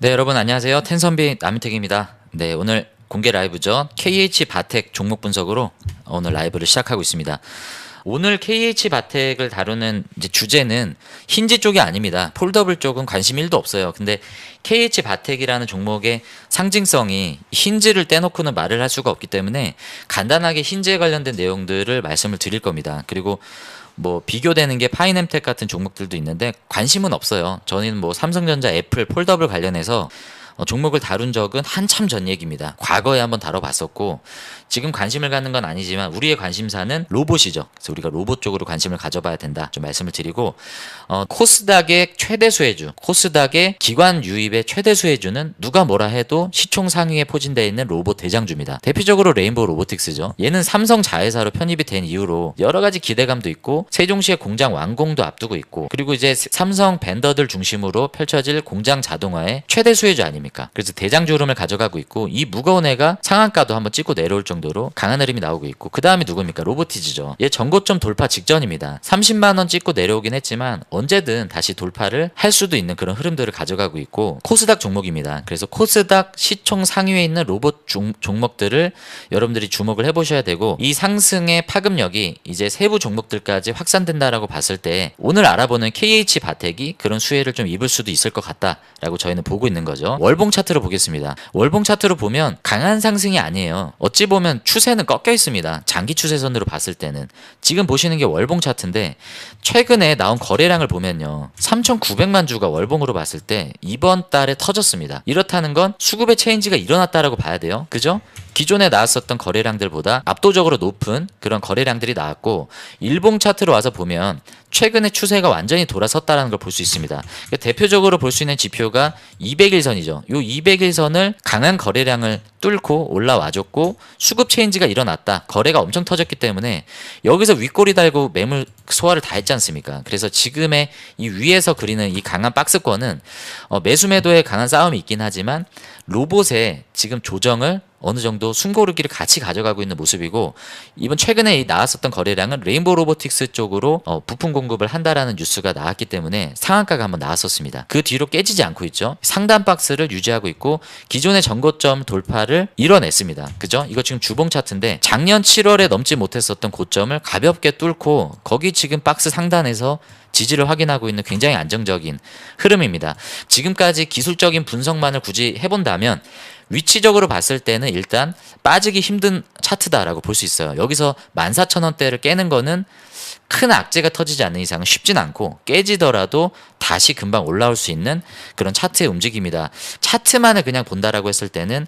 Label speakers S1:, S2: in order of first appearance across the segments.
S1: 네, 여러분 안녕하세요. 텐선비 남인택입니다. 네, 오늘 공개 라이브죠. KH 바텍 종목 분석으로 오늘 라이브를 시작하고 있습니다. 오늘 KH 바텍을 다루는 이제 주제는 힌지 쪽이 아닙니다. 폴더블 쪽은 관심 1도 없어요. 근데 KH 바텍이라는 종목의 상징성이 힌지를 떼놓고는 말을 할 수가 없기 때문에 간단하게 힌지에 관련된 내용들을 말씀을 드릴 겁니다. 그리고 뭐 비교되는 게 파이nem텍 같은 종목들도 있는데 관심은 없어요. 저는 뭐 삼성전자, 애플, 폴더블 관련해서 종목을 다룬 적은 한참 전 얘기입니다. 과거에 한번 다뤄봤었고 지금 관심을 갖는 건 아니지만 우리의 관심사는 로봇이죠. 그래서 우리가 로봇 쪽으로 관심을 가져봐야 된다 좀 말씀을 드리고 코스닥의 최대 수혜주, 코스닥의 기관 유입의 최대 수혜주는 누가 뭐라 해도 시총 상위에 포진되어 있는 로봇 대장주입니다. 대표적으로 레인보우 로보틱스죠. 얘는 삼성 자회사로 편입이 된 이후로 여러 가지 기대감도 있고 세종시의 공장 완공도 앞두고 있고 그리고 이제 삼성 벤더들 중심으로 펼쳐질 공장 자동화의 최대 수혜주 아닙니까? 그래서 대장주 흐름을 가져가고 있고 이 무거운 애가 상한가도 한번 찍고 내려올 정도로 강한 흐름이 나오고 있고 그 다음이 누굽니까? 로보티즈죠. 얘 전고점 돌파 직전입니다. 30만원 찍고 내려오긴 했지만 언제든 다시 돌파를 할 수도 있는 그런 흐름들을 가져가고 있고 코스닥 종목입니다. 그래서 코스닥 시총 상위에 있는 로봇 종목들을 여러분들이 주목을 해보셔야 되고 이 상승의 파급력이 이제 세부 종목들까지 확산된다라고 봤을 때 오늘 알아보는 KH 바텍이 그런 수혜를 좀 입을 수도 있을 것 같다라고 저희는 보고 있는 거죠. 월봉 차트로 보겠습니다. 월봉 차트로 보면 강한 상승이 아니에요. 어찌 보면 추세는 꺾여 있습니다. 장기 추세선으로 봤을 때는 지금 보시는 게 월봉 차트인데 최근에 나온 거래량을 보면요. 3,900만 주가 월봉으로 봤을 때 이번 달에 터졌습니다. 이렇다는 건 수급의 체인지가 일어났다라고 봐야 돼요. 그죠? 기존에 나왔었던 거래량들보다 압도적으로 높은 그런 거래량들이 나왔고 일봉 차트로 와서 보면 최근의 추세가 완전히 돌아섰다는 걸 볼 수 있습니다. 대표적으로 볼 수 있는 지표가 200일선이죠. 요 200일선을 강한 거래량을 뚫고 올라와줬고 수급 체인지가 일어났다. 거래가 엄청 터졌기 때문에 여기서 윗꼬리 달고 매물 소화를 다 했지 않습니까? 그래서 지금의 이 위에서 그리는 이 강한 박스권은 매수 매도에 강한 싸움이 있긴 하지만 로봇의 지금 조정을 어느 정도 숨고르기를 같이 가져가고 있는 모습이고 이번 최근에 나왔었던 거래량은 레인보우 로보틱스 쪽으로 부품 공급을 한다라는 뉴스가 나왔기 때문에 상한가가 한번 나왔었습니다. 그 뒤로 깨지지 않고 있죠. 상단 박스를 유지하고 있고 기존의 전고점 돌파를 이뤄냈습니다. 그죠? 이거 지금 주봉 차트인데 작년 7월에 넘지 못했었던 고점을 가볍게 뚫고 거기 지금 박스 상단에서 지지를 확인하고 있는 굉장히 안정적인 흐름입니다. 지금까지 기술적인 분석만을 굳이 해본다면 위치적으로 봤을 때는 일단 빠지기 힘든 차트다라고 볼 수 있어요. 여기서 14,000원대를 깨는 거는 큰 악재가 터지지 않는 이상은 쉽진 않고 깨지더라도 다시 금방 올라올 수 있는 그런 차트의 움직임이다. 차트만을 그냥 본다라고 했을 때는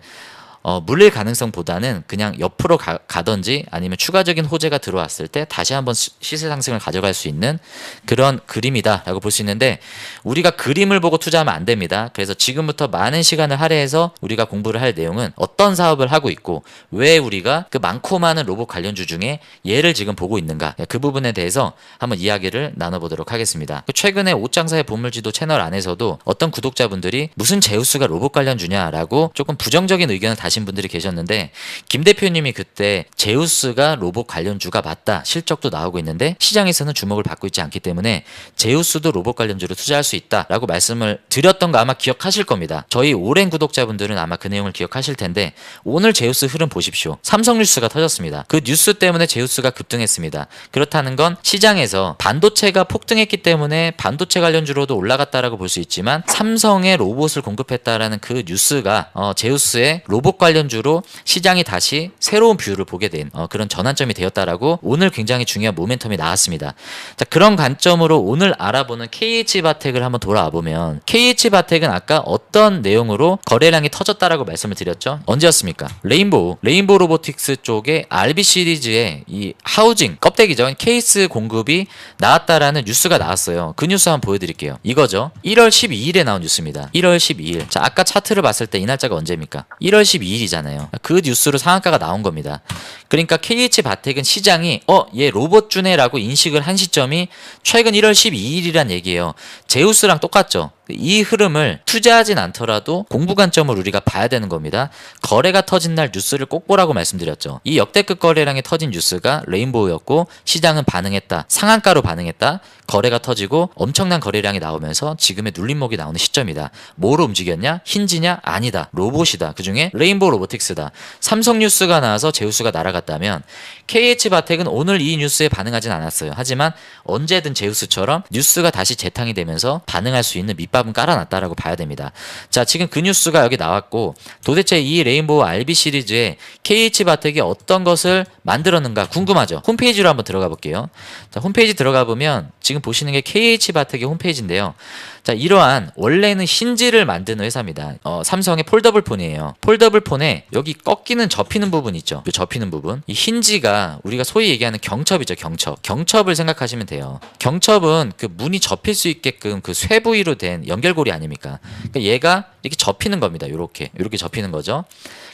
S1: 물릴 가능성보다는 그냥 옆으로 가든지 아니면 추가적인 호재가 들어왔을 때 다시 한번 시세 상승을 가져갈 수 있는 그런 그림이다라고 볼 수 있는데 우리가 그림을 보고 투자하면 안 됩니다. 그래서 지금부터 많은 시간을 할애해서 우리가 공부를 할 내용은 어떤 사업을 하고 있고 왜 우리가 그 많고 많은 로봇 관련주 중에 얘를 지금 보고 있는가 그 부분에 대해서 한번 이야기를 나눠보도록 하겠습니다. 최근에 옷장사의 보물지도 채널 안에서도 어떤 구독자분들이 무슨 제우스가 로봇 관련주냐라고 조금 부정적인 의견을 다신 분들이 계셨는데 김 대표님이 그때 제우스가 로봇 관련주가 맞다 실적도 나오고 있는데 시장에서는 주목을 받고 있지 않기 때문에 제우스도 로봇 관련주로 투자할 수 있다라고 말씀을 드렸던 거 아마 기억하실 겁니다. 저희 오랜 구독자분들은 아마 그 내용을 기억하실 텐데 오늘 제우스 흐름 보십시오. 삼성 뉴스가 터졌습니다. 그 뉴스 때문에 제우스가 급등했습니다. 그렇다는 건 시장에서 반도체가 폭등했기 때문에 반도체 관련주로도 올라갔다라고 볼 수 있지만 삼성의 로봇을 공급했다라는 그 뉴스가 제우스의 로봇 관련주로 시장이 다시 새로운 뷰를 보게 된 그런 전환점이 되었다라고 오늘 굉장히 중요한 모멘텀이 나왔습니다. 자, 그런 관점으로 오늘 알아보는 KH 바텍을 한번 돌아와 보면 KH 바텍은 아까 어떤 내용으로 거래량이 터졌다라고 말씀을 드렸죠? 언제였습니까? 레인보우 로보틱스 쪽에 RB 시리즈의 이 하우징 껍데기죠. 케이스 공급이 나왔다라는 뉴스가 나왔어요. 그 뉴스 한번 보여드릴게요. 이거죠. 1월 12일에 나온 뉴스입니다. 1월 12일. 자, 아까 차트를 봤을 때 이 날짜가 언제입니까? 1월 12일이잖아요. 그 뉴스로 상한가가 나온 겁니다. 그러니까 KH 바텍은 시장이 얘 로봇주네라고 인식을 한 시점이 최근 1월 12일이란 얘기예요. 제우스랑 똑같죠. 이 흐름을 투자하진 않더라도 공부 관점을 우리가 봐야 되는 겁니다. 거래가 터진 날 뉴스를 꼭 보라고 말씀드렸죠. 이 역대급 거래량이 터진 뉴스가 레인보우였고 시장은 반응했다. 상한가로 반응했다. 거래가 터지고 엄청난 거래량이 나오면서 지금의 눌림목이 나오는 시점이다. 뭐로 움직였냐? 힌지냐? 아니다. 로봇이다. 그중에 레인보우 로보틱스다. 삼성 뉴스가 나와서 제우스가 날아갔다면 KH바텍은 오늘 이 뉴스에 반응하진 않았어요. 하지만 언제든 제우스처럼 뉴스가 다시 재탕이 되면서 반응할 수 있는 밑밥은 깔아놨다라고 봐야 됩니다. 자, 지금 그 뉴스가 여기 나왔고 도대체 이 레인보우 RB 시리즈에 KH바텍이 어떤 것을 만들었는가 궁금하죠? 홈페이지로 한번 들어가 볼게요. 자, 홈페이지 들어가 보면 지금 보시는 게 KH바텍의 홈페이지인데요. 자, 이러한 원래는 힌지를 만드는 회사입니다. 삼성의 폴더블 폰이에요. 폴더블 폰에 여기 꺾이는 접히는 부분 있죠. 이 접히는 부분. 이 힌지가 우리가 소위 얘기하는 경첩이죠. 경첩. 경첩을 생각하시면 돼요. 경첩은 그 문이 접힐 수 있게끔 그 쇠 부위로 된 연결고리 아닙니까? 그러니까 얘가 이렇게 접히는 겁니다. 요렇게 접히는 거죠.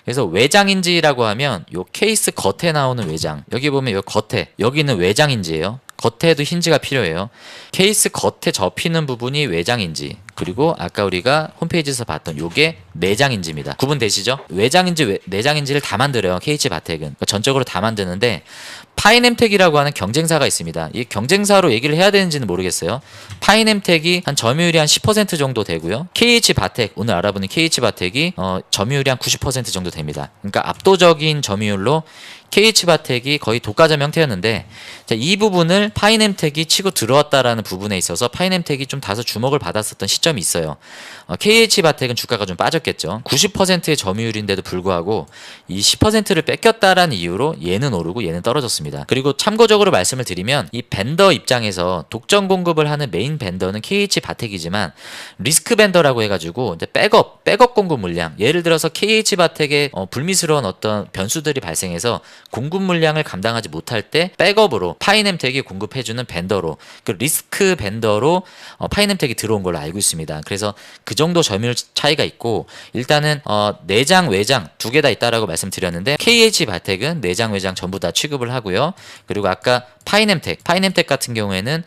S1: 그래서 외장인지라고 하면 요 케이스 겉에 나오는 외장. 여기 보면 요 겉에 여기는 외장인지예요. 겉에도 힌지가 필요해요. 케이스 겉에 접히는 부분이 외장인지, 그리고 아까 우리가 홈페이지에서 봤던 요게 내장인지입니다. 구분되시죠? 외장인지, 내장인지를 다 만들어요. KH바텍은. 그러니까 전적으로 다 만드는데 파이넴텍이라고 하는 경쟁사가 있습니다. 이 경쟁사로 얘기를 해야 되는지는 모르겠어요. 파이넴텍이 한 점유율이 한 10% 정도 되고요. KH바텍, 오늘 알아보는 KH바텍이 점유율이 한 90% 정도 됩니다. 그러니까 압도적인 점유율로 KH바텍이 거의 독과점 형태였는데, 자, 이 부분을 파이넴텍이 치고 들어왔다라는 부분에 있어서 파이넴텍이 좀 다소 주목을 받았었던 시점이 있어요. KH바텍은 주가가 좀 빠졌겠죠. 90%의 점유율인데도 불구하고 이 10%를 뺏겼다라는 이유로 얘는 오르고 얘는 떨어졌습니다. 그리고 참고적으로 말씀을 드리면 이 벤더 입장에서 독점 공급을 하는 메인 벤더는 KH바텍이지만 리스크 벤더라고 해가지고 이제 백업 공급 물량, 예를 들어서 KH바텍에 불미스러운 어떤 변수들이 발생해서 공급 물량을 감당하지 못할 때 백업으로 파이넴텍이 공급해주는 벤더로, 그 리스크 벤더로 파이넴텍이 들어온 걸로 알고 있습니다. 그래서 그 정도 점유율 차이가 있고, 일단은 내장 외장 두 개 다 있다라고 말씀드렸는데 KH바텍은 내장 외장 전부 다 취급을 하고요. 그리고 아까 파이넴텍 같은 경우에는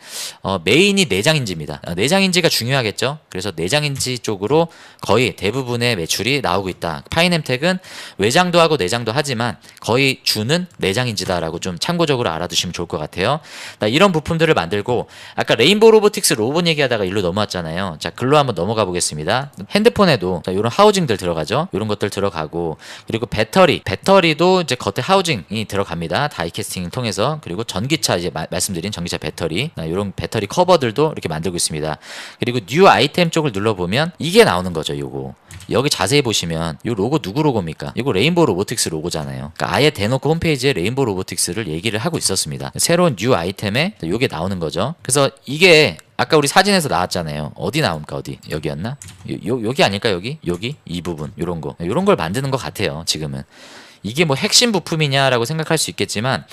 S1: 메인이 내장인지입니다. 내장인지가 중요하겠죠. 그래서 내장인지 쪽으로 거의 대부분의 매출이 나오고 있다. 파이넴텍은 외장도 하고 내장도 하지만 거의 주는 내장인지다라고 좀 참고적으로 알아두시면 좋을 것 같아요. 이런 부품들을 만들고, 아까 레인보우 로보틱스 로봇 얘기하다가 일로 넘어왔잖아요. 자, 글로 한번 넘어가 보겠습니다. 핸드폰에도 이런 하우징들 들어가죠. 이런 것들 들어가고, 그리고 배터리도 이제 겉에 하우징이 들어갑니다. 다이캐스팅 통해서. 그리고 전기차, 이제 말씀드린 전기차 배터리, 이런 배터리 커버들도 이렇게 만들고 있습니다. 그리고 뉴 아이템 쪽을 눌러보면 이게 나오는 거죠. 요거 여기 자세히 보시면 이 로고 누구 로고입니까? 이거 레인보우 로보틱스 로고잖아요. 그러니까 아예 대놓고 홈페이지에 레인보우 로보틱스를 얘기를 하고 있었습니다. 새로운 뉴 아이템에 이게 나오는 거죠. 그래서 이게 아까 우리 사진에서 나왔잖아요. 어디 나옵니까? 어디? 여기였나? 여기 아닐까? 여기 이 부분, 요런 걸 만드는 것 같아요. 지금은. 이게 뭐 핵심 부품이냐라고 생각할 수 있겠지만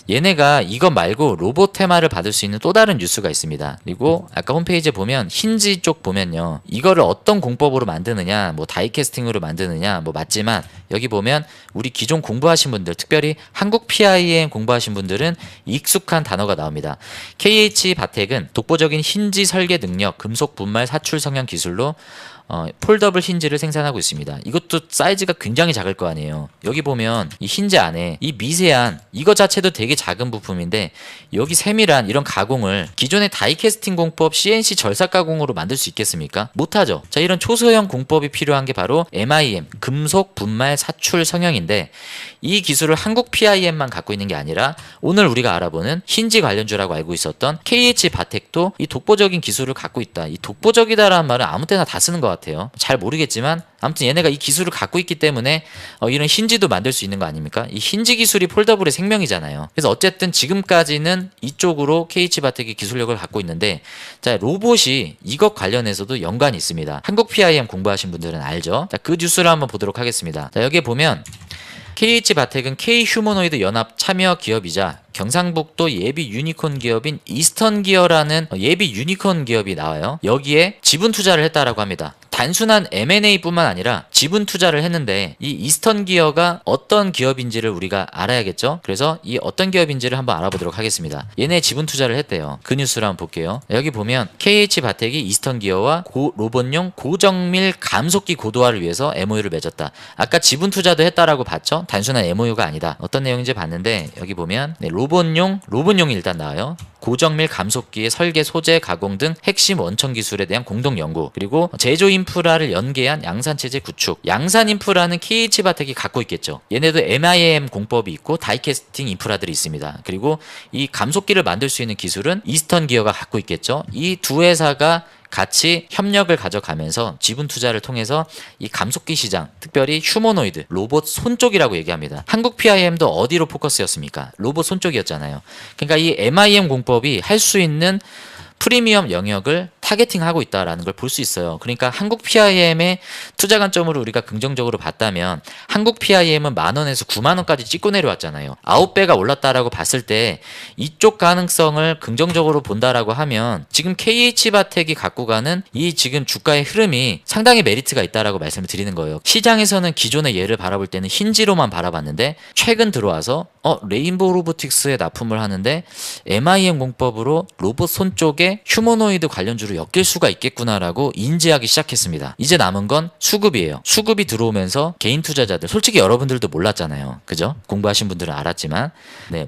S1: 얘네가 이것 말고 로봇 테마를 받을 수 있는 또 다른 뉴스가 있습니다. 그리고 아까 홈페이지에 보면 힌지 쪽 보면요, 이거를 어떤 공법으로 만드느냐, 뭐 다이캐스팅으로 만드느냐, 뭐 맞지만 여기 보면 우리 기존 공부하신 분들, 특별히 한국 PIM 공부하신 분들은 익숙한 단어가 나옵니다. KH바텍은 독보적인 힌지 설계 능력, 금속 분말 사출 성형 기술로 폴더블 힌지를 생산하고 있습니다. 이것도 사이즈가 굉장히 작을 거 아니에요. 여기 보면 이 힌지 안에 이 미세한 이거 자체도 되게 작은 부품인데 여기 세밀한 이런 가공을 기존의 다이캐스팅 공법 CNC 절삭 가공으로 만들 수 있겠습니까? 못하죠. 자, 이런 초소형 공법이 필요한 게 바로 MIM, 금속 분말 사출 성형인데 이 기술을 한국 PIM만 갖고 있는 게 아니라 오늘 우리가 알아보는 힌지 관련주라고 알고 있었던 KH바텍도 이 독보적인 기술을 갖고 있다. 이 독보적이다라는 말은 아무 때나 다 쓰는 것 같아요. 잘 모르겠지만 아무튼 얘네가 이 기술을 갖고 있기 때문에 이런 힌지도 만들 수 있는 거 아닙니까? 이 힌지 기술이 폴더블의 생명이잖아요. 그래서 어쨌든 지금까지는 이쪽으로 KH바텍이 기술력을 갖고 있는데, 자, 로봇이 이것 관련해서도 연관이 있습니다. 한국 PIM 공부하신 분들은 알죠? 자, 그 뉴스를 한번 보도록 하겠습니다. 자, 여기에 보면 KH바텍은 K휴머노이드 연합 참여 기업이자 경상북도 예비 유니콘 기업인 이스턴 기어라는 예비 유니콘 기업이 나와요. 여기에 지분 투자를 했다라고 합니다. 단순한 M&A뿐만 아니라 지분 투자를 했는데 이 이스턴 기어가 어떤 기업인지를 우리가 알아야겠죠. 그래서 이 어떤 기업인지를 한번 알아보도록 하겠습니다. 얘네 지분 투자를 했대요. 그 뉴스를 한번 볼게요. 여기 보면 KH바텍이 이스턴 기어와 로봇용 고정밀 감속기 고도화를 위해서 MOU를 맺었다. 아까 지분 투자도 했다라고 봤죠? 단순한 MOU가 아니다. 어떤 내용인지 봤는데 여기 보면 로봇용이 일단 나와요. 고정밀 감속기의 설계, 소재, 가공 등 핵심 원천 기술에 대한 공동 연구, 그리고 제조 인프라를 연계한 양산 체제 구축. 양산 인프라는 KH바텍이 갖고 있겠죠. 얘네도 MIM 공법이 있고 다이캐스팅 인프라들이 있습니다. 그리고 이 감속기를 만들 수 있는 기술은 이스턴 기어가 갖고 있겠죠. 이 두 회사가 같이 협력을 가져가면서 지분 투자를 통해서 이 감속기 시장, 특별히 휴머노이드, 로봇 손 쪽이라고 얘기합니다. 한국 PIM도 어디로 포커스였습니까? 로봇 손 쪽이었잖아요. 그러니까 이 MIM 공법이 할 수 있는 프리미엄 영역을 타겟팅하고 있다라는 걸 볼 수 있어요. 그러니까 한국 PIM의 투자 관점으로 우리가 긍정적으로 봤다면 한국 PIM은 10,000원에서 90,000원까지 찍고 내려왔잖아요. 9배가 올랐다라고 봤을 때 이쪽 가능성을 긍정적으로 본다라고 하면 지금 KH바텍이 갖고 가는 이 지금 주가의 흐름이 상당히 메리트가 있다라고 말씀을 드리는 거예요. 시장에서는 기존의 얘를 바라볼 때는 힌지로만 바라봤는데 최근 들어와서 레인보우 로보틱스에 납품을 하는데 MIM 공법으로 로봇 손 쪽에 휴머노이드 관련주로 엮일 수가 있겠구나라고 인지하기 시작했습니다. 이제 남은 건 수급이에요. 수급이 들어오면서 개인 투자자들, 솔직히 여러분들도 몰랐잖아요. 그죠? 공부하신 분들은 알았지만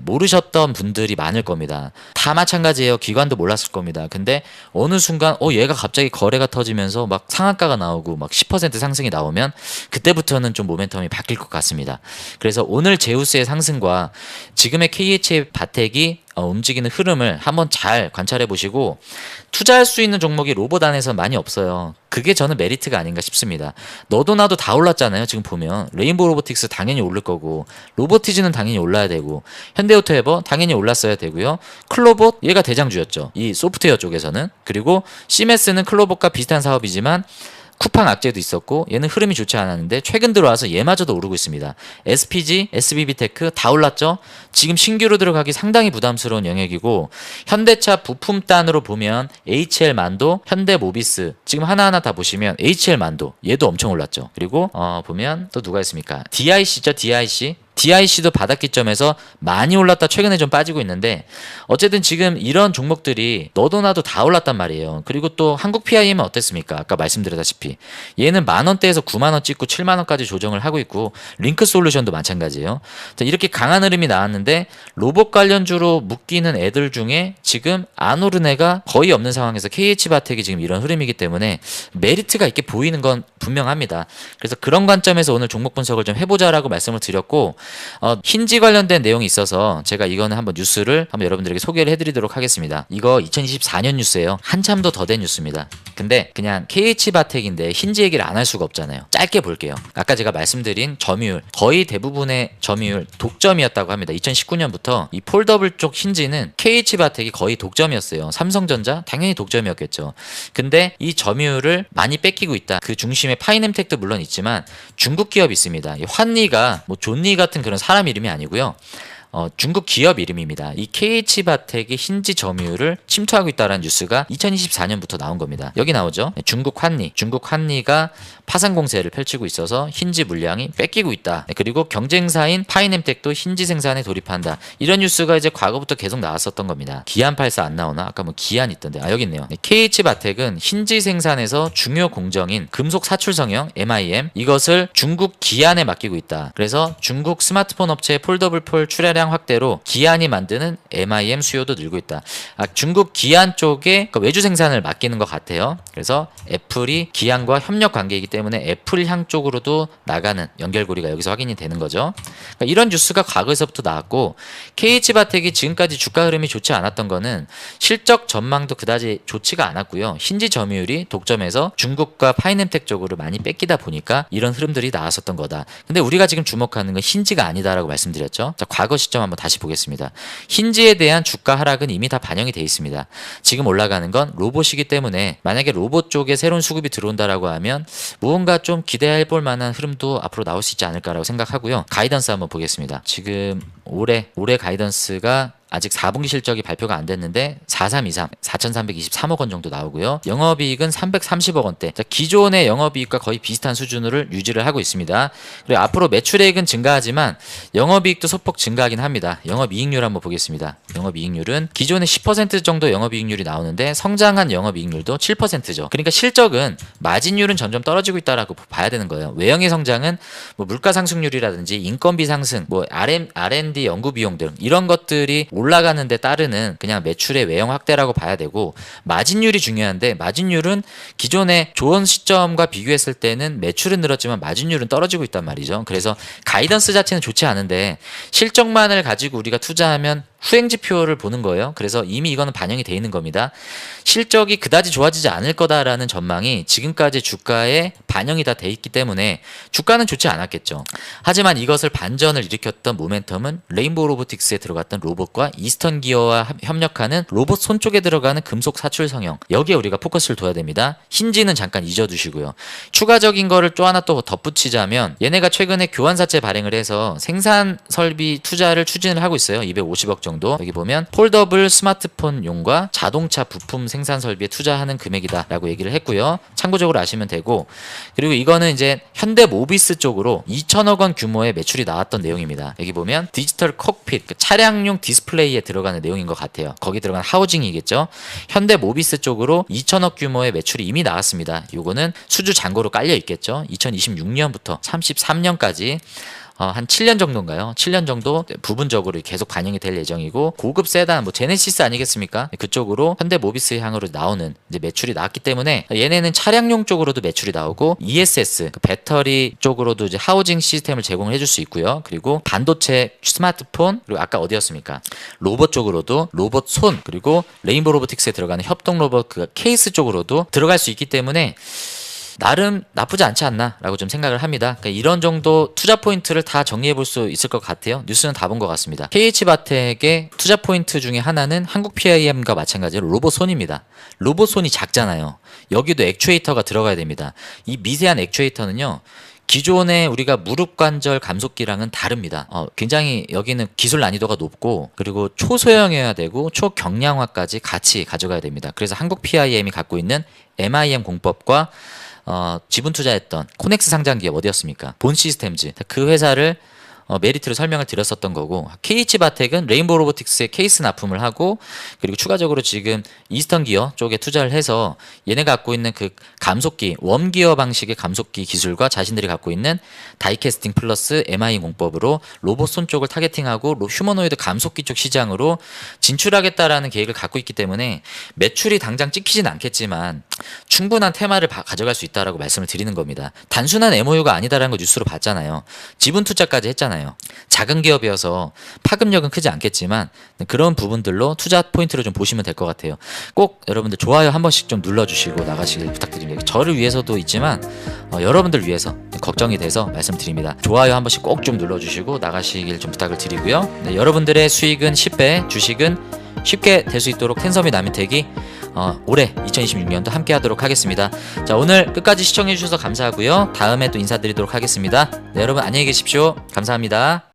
S1: 모르셨던 분들이 많을 겁니다. 다 마찬가지예요. 기관도 몰랐을 겁니다. 근데 어느 순간 얘가 갑자기 거래가 터지면서 막 상한가가 나오고 막 10% 상승이 나오면 그때부터는 좀 모멘텀이 바뀔 것 같습니다. 그래서 오늘 제우스의 상승과 지금의 KH바텍이 움직이는 흐름을 한번 잘 관찰해 보시고, 투자할 수 있는 종목이 로봇 안에서 많이 없어요. 그게 저는 메리트가 아닌가 싶습니다. 너도 나도 다 올랐잖아요. 지금 보면 레인보우 로보틱스 당연히 오를 거고, 로보티즈는 당연히 올라야 되고, 현대오토에버 당연히 올랐어야 되고요. 클로봇 얘가 대장주였죠. 이 소프트웨어 쪽에서는. 그리고 시메스는 클로봇과 비슷한 사업이지만 쿠팡 악재도 있었고 얘는 흐름이 좋지 않았는데 최근 들어와서 얘마저도 오르고 있습니다. SPG, SBB테크 다 올랐죠. 지금 신규로 들어가기 상당히 부담스러운 영역이고, 현대차 부품단으로 보면 HL만도, 현대모비스 지금 하나하나 다 보시면 HL만도 얘도 엄청 올랐죠. 그리고 보면 또 누가 있습니까? DIC죠. DIC도 바닥기점에서 많이 올랐다 최근에 좀 빠지고 있는데, 어쨌든 지금 이런 종목들이 너도 나도 다 올랐단 말이에요. 그리고 또 한국 PIM은 어땠습니까? 아까 말씀드렸다시피 얘는 10,000원대에서 90,000원 찍고 70,000원까지 조정을 하고 있고, 링크솔루션도 마찬가지예요. 자, 이렇게 강한 흐름이 나왔는데 로봇 관련주로 묶이는 애들 중에 지금 안 오른 애가 거의 없는 상황에서 KH바텍이 지금 이런 흐름이기 때문에 메리트가 있게 보이는 건 분명합니다. 그래서 그런 관점에서 오늘 종목 분석을 좀 해보자라고 말씀을 드렸고, 힌지 관련된 내용이 있어서 제가 이거는 한번 뉴스를 한번 여러분들에게 소개를 해드리도록 하겠습니다. 이거 2024년 뉴스예요. 한참 더 된 뉴스입니다. 근데 그냥 KH바텍인데 힌지 얘기를 안 할 수가 없잖아요. 짧게 볼게요. 아까 제가 말씀드린 점유율, 거의 대부분의 점유율 독점이었다고 합니다. 2019년부터 이 폴더블 쪽 힌지는 KH바텍이 거의 독점이었어요. 삼성전자 당연히 독점이었겠죠. 근데 이 점유율을 많이 뺏기고 있다. 그 중심에 파이nem텍도 물론 있지만 중국 기업이 있습니다. 이 환리가 뭐 존리 같은 그런 사람 이름이 아니고요. 중국 기업 이름입니다. 이 KH바텍이 힌지 점유율을 침투하고 있다는 뉴스가 2024년부터 나온 겁니다. 여기 나오죠. 중국 환리가 파산 공세를 펼치고 있어서 힌지 물량이 뺏기고 있다. 그리고 경쟁사인 파이nem텍도 힌지 생산에 돌입한다. 이런 뉴스가 이제 과거부터 계속 나왔었던 겁니다. 기안84 안 나오나? 아까 뭐 기안 있던데. 여기 있네요. KH바텍은 힌지 생산에서 중요 공정인 금속 사출성형 MIM 이것을 중국 기안에 맡기고 있다. 그래서 중국 스마트폰 업체의 폴더블 폴 출하량 확대로 기안이 만드는 MIM 수요도 늘고 있다. 중국 기안 쪽에 외주 생산을 맡기는 것 같아요. 그래서 애플이 기안과 협력 관계이기 때문에 애플 향 쪽으로도 나가는 연결고리가 여기서 확인이 되는 거죠. 그러니까 이런 뉴스가 과거에서부터 나왔고, KH바텍이 지금까지 주가 흐름이 좋지 않았던 거는 실적 전망도 그다지 좋지가 않았고요. 힌지 점유율이 독점에서 중국과 파이nem텍 쪽으로 많이 뺏기다 보니까 이런 흐름들이 나왔었던 거다. 근데 우리가 지금 주목하는 건 힌지가 아니다라고 말씀드렸죠. 자, 과거 시점 한번 다시 보겠습니다. 힌지에 대한 주가 하락은 이미 다 반영이 되어 있습니다. 지금 올라가는 건 로봇이기 때문에 만약에 로봇 쪽에 새로운 수급이 들어온다라고 하면 무언가 좀 기대해 볼 만한 흐름도 앞으로 나올 수 있지 않을까라고 생각하고요. 가이던스 한번 보겠습니다. 지금 올해 가이던스가 아직 4분기 실적이 발표가 안 됐는데 4323, 4,323억 원 정도 나오고요. 영업이익은 330억 원대. 자, 기존의 영업이익과 거의 비슷한 수준을 유지를 하고 있습니다. 그리고 앞으로 매출액은 증가하지만 영업이익도 소폭 증가하긴 합니다. 영업이익률 한번 보겠습니다. 영업이익률은 기존의 10% 정도 영업이익률이 나오는데 성장한 영업이익률도 7%죠. 그러니까 실적은 마진율은 점점 떨어지고 있다라고 봐야 되는 거예요. 외형의 성장은 뭐 물가 상승률이라든지 인건비 상승, 뭐 R&D 연구 비용 등 이런 것들이 올라가는 데 따르는 그냥 매출의 외형 확대라고 봐야 되고, 마진율이 중요한데 마진율은 기존의 좋은 시점과 비교했을 때는 매출은 늘었지만 마진율은 떨어지고 있단 말이죠. 그래서 가이던스 자체는 좋지 않은데 실적만을 가지고 우리가 투자하면 후행지표를 보는 거예요. 그래서 이미 이거는 반영이 돼 있는 겁니다. 실적이 그다지 좋아지지 않을 거다라는 전망이 지금까지 주가에 반영이 다 돼 있기 때문에 주가는 좋지 않았겠죠. 하지만 이것을 반전을 일으켰던 모멘텀은 레인보우 로보틱스에 들어갔던 로봇과 이스턴 기어와 협력하는 로봇 손 쪽에 들어가는 금속 사출 성형, 여기에 우리가 포커스를 둬야 됩니다. 힌지는 잠깐 잊어두시고요. 추가적인 거를 또 하나 또 덧붙이자면 얘네가 최근에 교환사채 발행을 해서 생산 설비 투자를 추진을 하고 있어요. 250억 정도. 여기 보면 폴더블 스마트폰용과 자동차 부품 생산 설비에 투자하는 금액이다라고 얘기를 했고요. 참고적으로 아시면 되고, 그리고 이거는 이제 현대 모비스 쪽으로 2천억 원 규모의 매출이 나왔던 내용입니다. 여기 보면 디지털 콕핏, 그 차량용 디스플레이에 들어가는 내용인 것 같아요. 거기 들어간 하우징이겠죠. 현대 모비스 쪽으로 2천억 규모의 매출이 이미 나왔습니다. 요거는 수주 잔고로 깔려 있겠죠. 2026년부터 33년까지 한 7년 정도인가요? 7년 정도 부분적으로 계속 반영이 될 예정이고, 고급 세단 뭐 제네시스 아니겠습니까? 그쪽으로 현대 모비스 향으로 나오는 이제 매출이 나왔기 때문에 얘네는 차량용 쪽으로도 매출이 나오고, ESS 그 배터리 쪽으로도 이제 하우징 시스템을 제공을 해줄 수 있고요. 그리고 반도체, 스마트폰, 그리고 아까 어디였습니까? 로봇 쪽으로도 로봇 손, 그리고 레인보우 로보틱스에 들어가는 협동 로봇 그 케이스 쪽으로도 들어갈 수 있기 때문에 나름 나쁘지 않지 않나 라고 좀 생각을 합니다. 그러니까 이런 정도 투자 포인트를 다 정리해 볼 수 있을 것 같아요. 뉴스는 다 본 것 같습니다. KH바텍의 투자 포인트 중에 하나는 한국 PIM과 마찬가지로 로봇손입니다. 로봇손이 작잖아요. 여기도 액추에이터가 들어가야 됩니다. 이 미세한 액추에이터는요, 기존에 우리가 무릎 관절 감속기랑은 다릅니다. 굉장히 여기는 기술 난이도가 높고, 그리고 초소형이어야 되고 초경량화까지 같이 가져가야 됩니다. 그래서 한국 PIM이 갖고 있는 MIM 공법과 지분 투자했던 코넥스 상장 기업 어디였습니까? 본 시스템즈. 그 회사를 메리트를 설명을 드렸었던 거고, KH바텍은 레인보우 로보틱스에 케이스 납품을 하고, 그리고 추가적으로 지금 이스턴 기어 쪽에 투자를 해서 얘네가 갖고 있는 그 감속기, 웜기어 방식의 감속기 기술과 자신들이 갖고 있는 다이캐스팅 플러스 MI 공법으로 로봇 손 쪽을 타겟팅하고 휴머노이드 감속기 쪽 시장으로 진출하겠다라는 계획을 갖고 있기 때문에 매출이 당장 찍히진 않겠지만 충분한 테마를 가져갈 수 있다라고 말씀을 드리는 겁니다. 단순한 MOU가 아니다라는 거 뉴스로 봤잖아요. 지분 투자까지 했잖아요. 작은 기업이어서 파급력은 크지 않겠지만 그런 부분들로 투자 포인트를 좀 보시면 될 것 같아요. 꼭 여러분들 좋아요 한 번씩 좀 눌러주시고 나가시길 부탁드립니다. 저를 위해서도 있지만 여러분들 위해서 걱정이 돼서 말씀드립니다. 좋아요 한 번씩 꼭 좀 눌러주시고 나가시길 좀 부탁을 드리고요. 네, 여러분들의 수익은 10배, 주식은 쉽게 될 수 있도록 텐섬이 나미텍이 올해 2026년도 함께 하도록 하겠습니다. 자, 오늘 끝까지 시청해 주셔서 감사하고요. 다음에 또 인사드리도록 하겠습니다. 네, 여러분 안녕히 계십시오. 감사합니다.